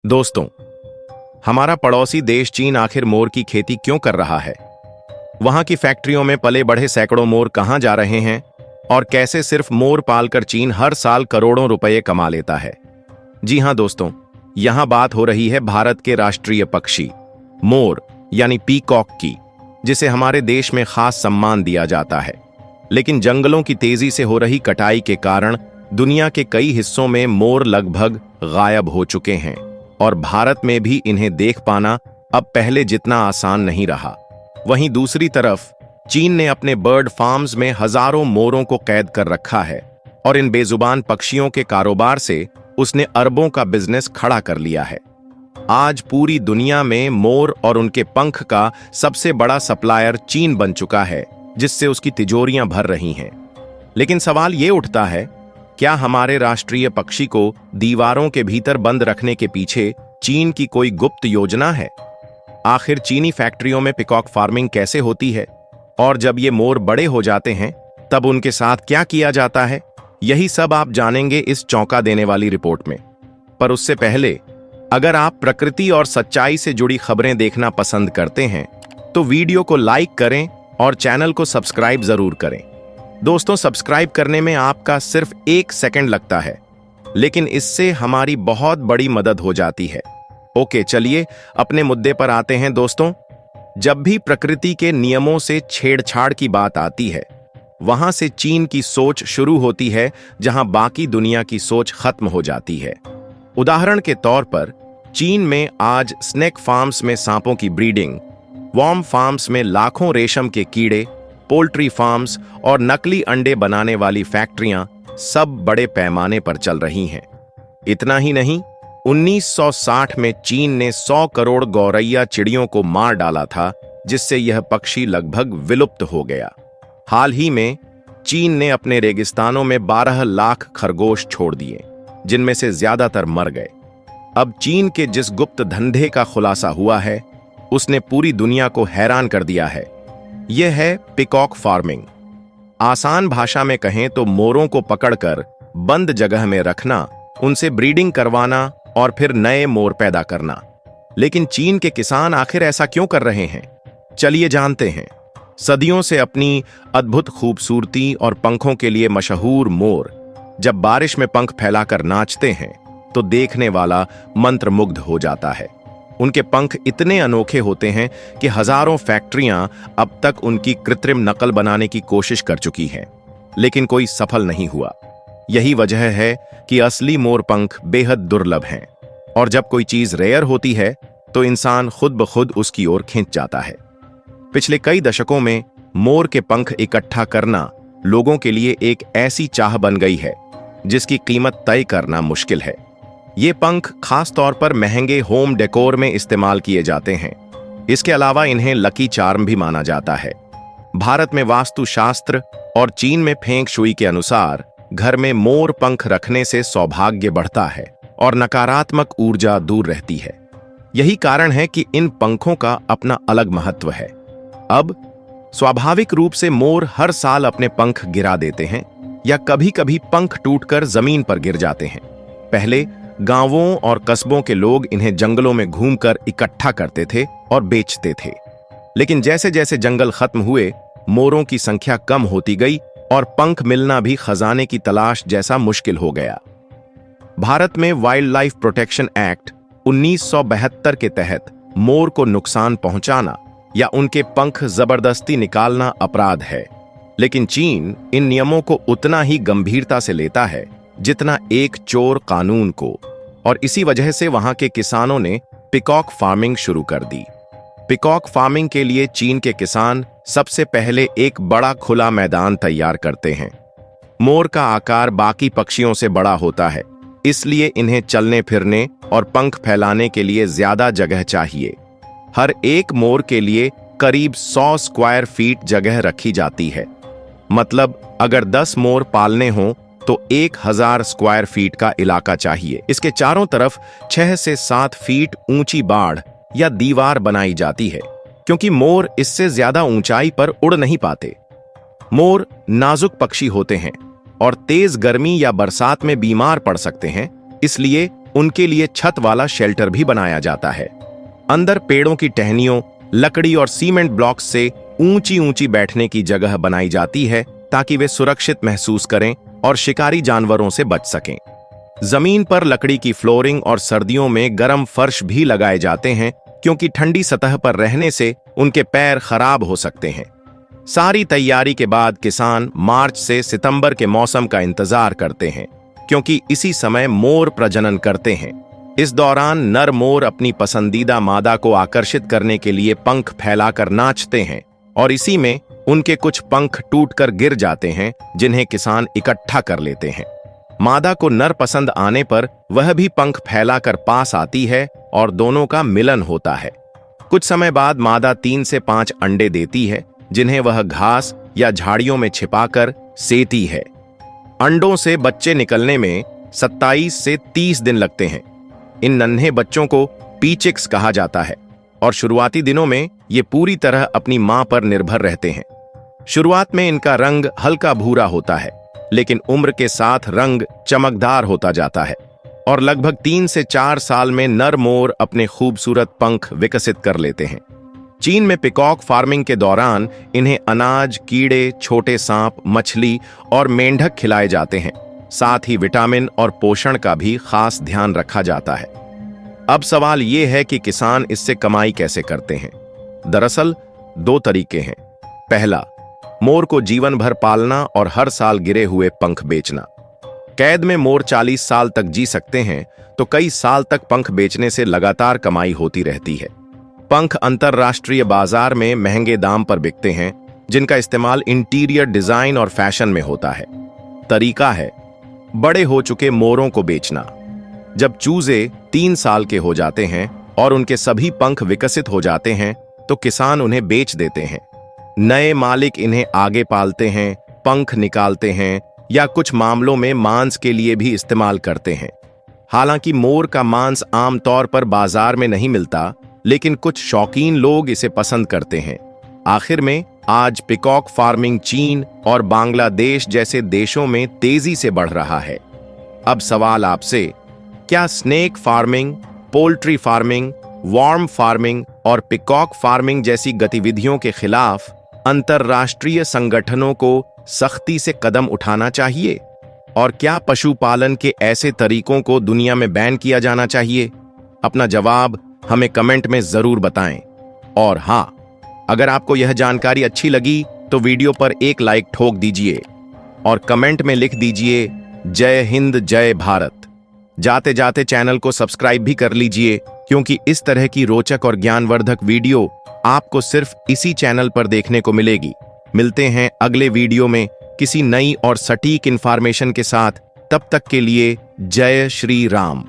दोस्तों, हमारा पड़ोसी देश चीन आखिर मोर की खेती क्यों कर रहा है? वहां की फैक्ट्रियों में पले बढ़े सैकड़ों मोर कहां जा रहे हैं और कैसे सिर्फ मोर पालकर चीन हर साल करोड़ों रुपए कमा लेता है? जी हां दोस्तों, यहां बात हो रही है भारत के राष्ट्रीय पक्षी मोर यानी पीकॉक की, जिसे हमारे देश में खास सम्मान दिया जाता है। लेकिन जंगलों की तेजी से हो रही कटाई के कारण दुनिया के कई हिस्सों में मोर लगभग गायब हो चुके हैं और भारत में भी इन्हें देख पाना अब पहले जितना आसान नहीं रहा। वहीं दूसरी तरफ चीन ने अपने बर्ड फार्म्स में हजारों मोरों को कैद कर रखा है और इन बेजुबान पक्षियों के कारोबार से उसने अरबों का बिजनेस खड़ा कर लिया है। आज पूरी दुनिया में मोर और उनके पंख का सबसे बड़ा सप्लायर चीन बन चुका है, जिससे उसकी तिजोरियां भर रही हैं। लेकिन सवाल ये उठता है, क्या हमारे राष्ट्रीय पक्षी को दीवारों के भीतर बंद रखने के पीछे चीन की कोई गुप्त योजना है? आखिर चीनी फैक्ट्रियों में पिकॉक फार्मिंग कैसे होती है और जब ये मोर बड़े हो जाते हैं तब उनके साथ क्या किया जाता है? यही सब आप जानेंगे इस चौंका देने वाली रिपोर्ट में। पर उससे पहले, अगर आप प्रकृति और सच्चाई से जुड़ी खबरें देखना पसंद करते हैं तो वीडियो को लाइक करें और चैनल को सब्सक्राइब जरूर करें। दोस्तों, सब्सक्राइब करने में आपका सिर्फ 1 सेकंड लगता है, लेकिन इससे हमारी बहुत बड़ी मदद हो जाती है। ओके, चलिए अपने मुद्दे पर आते हैं दोस्तों। जब भी प्रकृति के नियमों से छेड़छाड़ की बात आती है, वहां से चीन की सोच शुरू होती है, जहां बाकी दुनिया की सोच खत्म हो जाती है। उदाहरण के तौर पर, चीन में आज स्नेक फार्म्स में सांपों की ब्रीडिंग, वॉर्म फार्म्स में लाखों रेशम के कीड़े, पोल्ट्री फार्म्स और नकली अंडे बनाने वाली फैक्ट्रियां सब बड़े पैमाने पर चल रही हैं। इतना ही नहीं, 1960 में चीन ने 100 करोड़ गौरैया चिड़ियों को मार डाला था, जिससे यह पक्षी लगभग विलुप्त हो गया। हाल ही में चीन ने अपने रेगिस्तानों में 12 लाख खरगोश छोड़ दिए, जिनमें से ज्यादातर मर गए। अब चीन के जिस गुप्त धंधे का खुलासा हुआ है, उसने पूरी दुनिया को हैरान कर दिया है। यह है पिकॉक फार्मिंग। आसान भाषा में कहें तो मोरों को पकड़कर बंद जगह में रखना, उनसे ब्रीडिंग करवाना और फिर नए मोर पैदा करना। लेकिन चीन के किसान आखिर ऐसा क्यों कर रहे हैं? चलिए जानते हैं। सदियों से अपनी अद्भुत खूबसूरती और पंखों के लिए मशहूर मोर जब बारिश में पंख फैलाकर नाचते हैं तो देखने वाला मंत्रमुग्ध हो जाता है। उनके पंख इतने अनोखे होते हैं कि हजारों फैक्ट्रियां अब तक उनकी कृत्रिम नकल बनाने की कोशिश कर चुकी हैं, लेकिन कोई सफल नहीं हुआ। यही वजह है कि असली मोर पंख बेहद दुर्लभ हैं और जब कोई चीज रेयर होती है तो इंसान खुद ब खुद उसकी ओर खिंच जाता है। पिछले कई दशकों में मोर के पंख इकट्ठा करना लोगों के लिए एक ऐसी चाह बन गई है जिसकी कीमत तय करना मुश्किल है। ये पंख खास तौर पर महंगे होम डेकोर में इस्तेमाल किए जाते हैं। इसके अलावा इन्हें लकी चार्म भी माना जाता है। भारत में वास्तुशास्त्र और चीन में फेंग शुई के अनुसार घर में मोर पंख रखने से सौभाग्य बढ़ता है और नकारात्मक ऊर्जा दूर रहती है। यही कारण है कि इन पंखों का अपना अलग महत्व है। अब स्वाभाविक रूप से मोर हर साल अपने पंख गिरा देते हैं या कभी-कभी पंख टूटकर जमीन पर गिर जाते हैं। पहले गांवों और कस्बों के लोग इन्हें जंगलों में घूमकर इकट्ठा करते थे और बेचते थे। लेकिन जैसे जैसे जंगल खत्म हुए, मोरों की संख्या कम होती गई और पंख मिलना भी खजाने की तलाश जैसा मुश्किल हो गया। भारत में वाइल्ड लाइफ प्रोटेक्शन एक्ट 1972 के तहत मोर को नुकसान पहुंचाना या उनके पंख जबरदस्ती निकालना अपराध है। लेकिन चीन इन नियमों को उतना ही गंभीरता से लेता है जितना एक चोर कानून को, और इसी वजह से वहां के किसानों ने पिकॉक फार्मिंग शुरू कर दी। पिकॉक फार्मिंग के लिए चीन के किसान सबसे पहले एक बड़ा खुला मैदान तैयार करते हैं। मोर का आकार बाकी पक्षियों से बड़ा होता है, इसलिए इन्हें चलने फिरने और पंख फैलाने के लिए ज्यादा जगह चाहिए। हर एक मोर के लिए करीब 100 स्क्वायर फीट जगह रखी जाती है। मतलब अगर 10 मोर पालने हों तो 1000 स्क्वायर फीट का इलाका चाहिए। इसके चारों तरफ 6 से 7 फीट ऊंची बाड़ या दीवार बनाई जाती है, क्योंकि मोर इससे ज्यादा ऊंचाई पर उड़ नहीं पाते। मोर नाजुक पक्षी होते हैं और तेज गर्मी या बरसात में बीमार पड़ सकते हैं, इसलिए उनके लिए छत वाला शेल्टर भी बनाया जाता है। अंदर पेड़ों की टहनियों, लकड़ी और सीमेंट ब्लॉक्स से ऊंची ऊंची बैठने की जगह बनाई जाती है ताकि वे सुरक्षित महसूस करें और शिकारी जानवरों से बच सकें। जमीन पर लकड़ी की फ्लोरिंग और सर्दियों में गर्म फर्श भी लगाए जाते हैं क्योंकि ठंडी सतह पर रहने से उनके पैर खराब हो सकते हैं। सारी तैयारी के बाद किसान मार्च से सितंबर के मौसम का इंतजार करते हैं क्योंकि इसी समय मोर प्रजनन करते हैं। इस दौरान नर मोर अपनी पसंदीदा मादा को आकर्षित करने के लिए पंख फैलाकर नाचते हैं और इसी में उनके कुछ पंख टूटकर गिर जाते हैं जिन्हें किसान इकट्ठा कर लेते हैं। मादा को नर पसंद आने पर वह भी पंख फैलाकर पास आती है और दोनों का मिलन होता है। कुछ समय बाद मादा 3 से 5 अंडे देती है जिन्हें वह घास या झाड़ियों में छिपाकर सेती है। अंडों से बच्चे निकलने में 27 से 30 दिन लगते हैं। इन नन्हे बच्चों को पीचिक्स कहा जाता है और शुरुआती दिनों में ये पूरी तरह अपनी मां पर निर्भर रहते हैं। शुरुआत में इनका रंग हल्का भूरा होता है, लेकिन उम्र के साथ रंग चमकदार होता जाता है और लगभग 3 से 4 साल में नर मोर अपने खूबसूरत पंख विकसित कर लेते हैं। चीन में पिकॉक फार्मिंग के दौरान इन्हें अनाज, कीड़े, छोटे सांप, मछली और मेंढक खिलाए जाते हैं। साथ ही विटामिन और पोषण का भी खास ध्यान रखा जाता है। अब सवाल ये है कि किसान इससे कमाई कैसे करते हैं। दरअसल 2 तरीके हैं। पहला, मोर को जीवन भर पालना और हर साल गिरे हुए पंख बेचना। कैद में मोर 40 साल तक जी सकते हैं, तो कई साल तक पंख बेचने से लगातार कमाई होती रहती है। पंख अंतरराष्ट्रीय बाजार में महंगे दाम पर बिकते हैं, जिनका इस्तेमाल इंटीरियर डिजाइन और फैशन में होता है। तरीका है बड़े हो चुके मोरों को बेचना। जब चूजे 3 साल के हो जाते हैं और उनके सभी पंख विकसित हो जाते हैं, तो किसान उन्हें बेच देते हैं। नए मालिक इन्हें आगे पालते हैं, पंख निकालते हैं या कुछ मामलों में मांस के लिए भी इस्तेमाल करते हैं। हालांकि मोर का मांस आमतौर पर बाजार में नहीं मिलता, लेकिन कुछ शौकीन लोग इसे पसंद करते हैं। आखिर में आज पिकॉक फार्मिंग चीन और बांग्लादेश जैसे देशों में तेजी से बढ़ रहा है। अब सवाल आपसे, क्या snake farming, poultry farming, warm farming और पिकॉक फार्मिंग जैसी गतिविधियों के खिलाफ अंतरराष्ट्रीय संगठनों को सख्ती से कदम उठाना चाहिए? और क्या पशुपालन के ऐसे तरीकों को दुनिया में बैन किया जाना चाहिए? अपना जवाब हमें कमेंट में जरूर बताएं। और हाँ, अगर आपको यह जानकारी अच्छी लगी तो वीडियो पर एक लाइक ठोक दीजिए और कमेंट में लिख दीजिए जय हिंद, जय भारत। जाते जाते चैनल को सब्सक्राइब भी कर लीजिए, क्योंकि इस तरह की रोचक और ज्ञानवर्धक वीडियो आपको सिर्फ इसी चैनल पर देखने को मिलेगी। मिलते हैं अगले वीडियो में किसी नई और सटीक इंफॉर्मेशन के साथ। तब तक के लिए जय श्री राम।